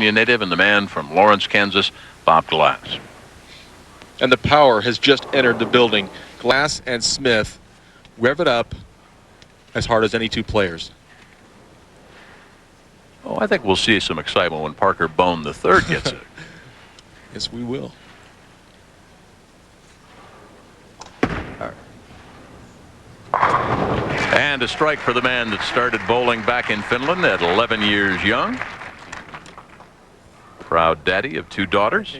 California native and the man from Lawrence, Kansas, Bob Glass. And the power has just entered the building. Glass and Smith rev it up as hard as any two players. Oh, I think we'll see some excitement when Parker Bone III gets it. Yes, we will. And a strike for the man that started bowling back in Finland at 11 years young. Proud daddy of 2 daughters.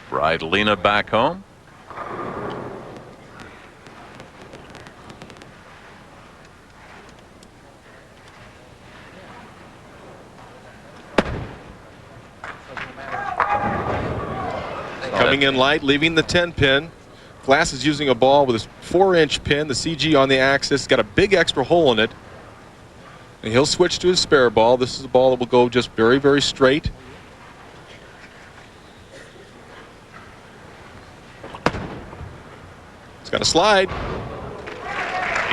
Bride Lena back home. Coming in light, leaving the 10 pin. Glass is using a ball with his 4-inch pin, the CG on the axis, got a big extra hole in it. And he'll switch to his spare ball. This is a ball that will go just very, very straight. It's got a slide.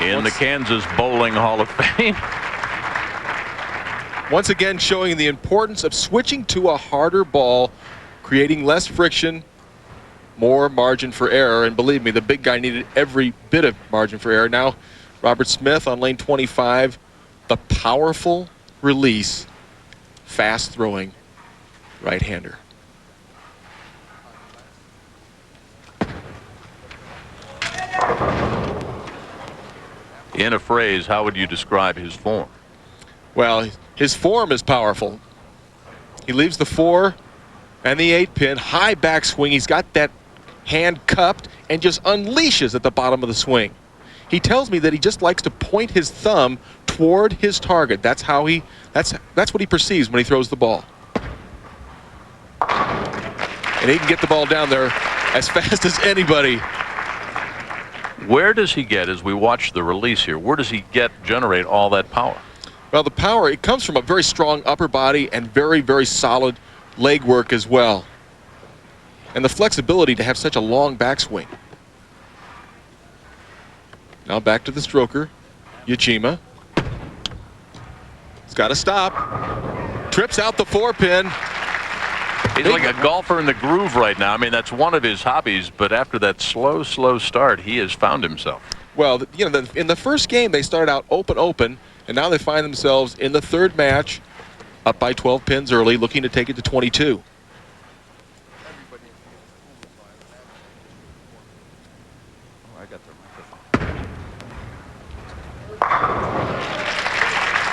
In the Kansas Bowling Hall of Fame. Once again showing the importance of switching to a harder ball, creating less friction, more margin for error. And believe me, the big guy needed every bit of margin for error. Now, Robert Smith on lane 25, the powerful release, fast throwing right-hander. In a phrase, how would you describe his form? Well, his form is powerful. He leaves the 4 and the 8 pin, high backswing. He's got that hand cupped and just unleashes at the bottom of the swing. He tells me that he just likes to point his thumb toward his target. That's how that's what he perceives when he throws the ball. And he can get the ball down there as fast as anybody. Where does he get, as we watch the release here, where does he generate all that power? Well, the power, it comes from a very strong upper body and very, very solid leg work as well. And the flexibility to have such a long backswing. Now back to the stroker, Yajima. He's got to stop. Trips out the 4 pin. He's like a golfer in the groove right now. I mean, that's one of his hobbies, but after that slow start, he has found himself. Well, you know, in the first game, they started out open, and now they find themselves in the 3rd match, up by 12 pins early, looking to take it to 22.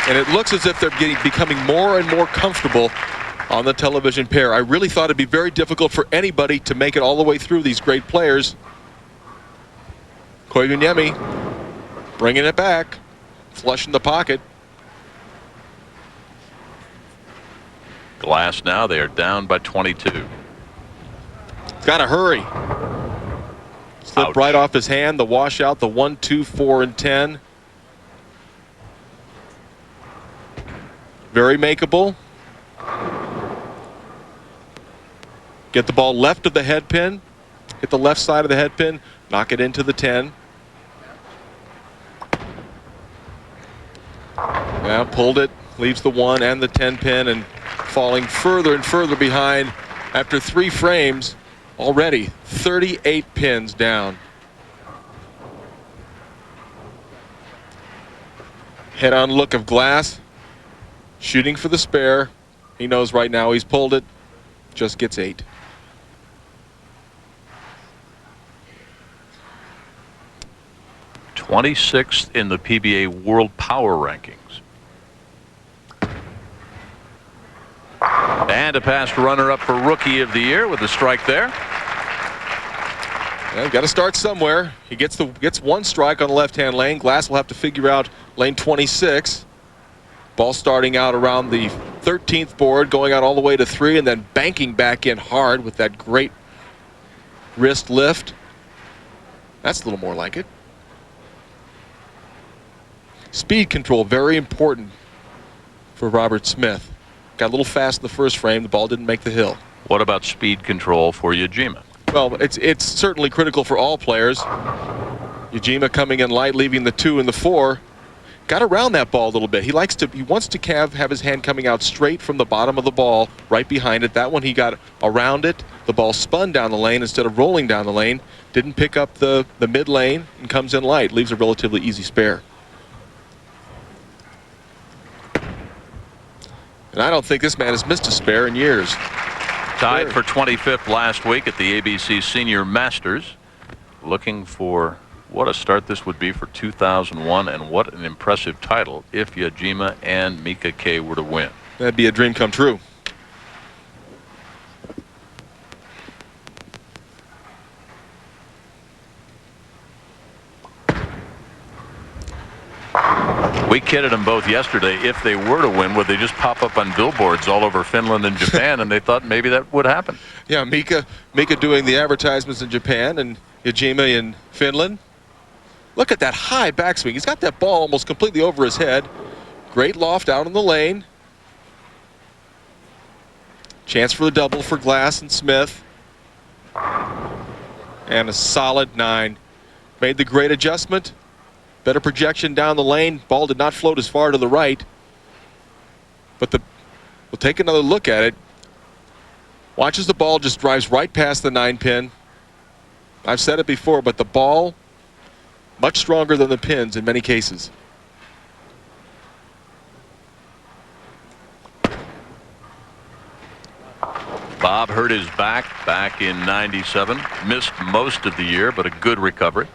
And it looks as if they're becoming more and more comfortable on the television pair. I really thought it'd be very difficult for anybody to make it all the way through these great players. Koivuniemi bringing it back, flush in the pocket. Glass now, they are down by 22. Got to hurry. Slipped right off his hand, the washout, the 1, 2, 4, and 10. Very makeable. Get the ball left of the head pin. Hit the left side of the head pin. Knock it into the 10. Now pulled it. Leaves the 1 and the 10 pin and falling further and further behind after 3 frames. Already 38 pins down. Head-on look of Glass. Shooting for the spare. He knows right now he's pulled it. Just gets 8. '26th in the PBA World Power Rankings. And a past runner-up for Rookie of the Year with a strike there. Yeah, got to start somewhere. He gets 1 strike on the left-hand lane. Glass will have to figure out lane 26. Ball starting out around the 13th board, going out all the way to 3, and then banking back in hard with that great wrist lift. That's a little more like it. Speed control, very important for Robert Smith. Got a little fast in the first frame. The ball didn't make the hill. What about speed control for Yajima? Well, it's certainly critical for all players. Yajima coming in light, leaving the 2 and the 4. got around that ball a little bit. He wants to have his hand coming out straight from the bottom of the ball, right behind it. That one he got around it. The ball spun down the lane instead of rolling down the lane. Didn't pick up the mid lane and comes in light. Leaves a relatively easy spare. And I don't think this man has missed a spare in years. Tied for 25th last week at the ABC Senior Masters. Looking for what a start this would be for 2001, and what an impressive title if Yajima and Mika-K were to win. That'd be a dream come true. We kidded them both yesterday. If they were to win, would they just pop up on billboards all over Finland and Japan? And they thought maybe that would happen. Yeah, Mika doing the advertisements in Japan and Yajima in Finland. Look at that high backswing. He's got that ball almost completely over his head. Great loft out in the lane. Chance for the double for Glass and Smith. And a solid 9. Made the great adjustment. Better projection down the lane. Ball did not float as far to the right. But we'll take another look at it. Watches the ball just drives right past the 9-pin. I've said it before, but the ball much stronger than the pins in many cases. Bob hurt his back in '97. Missed most of the year, but a good recovery.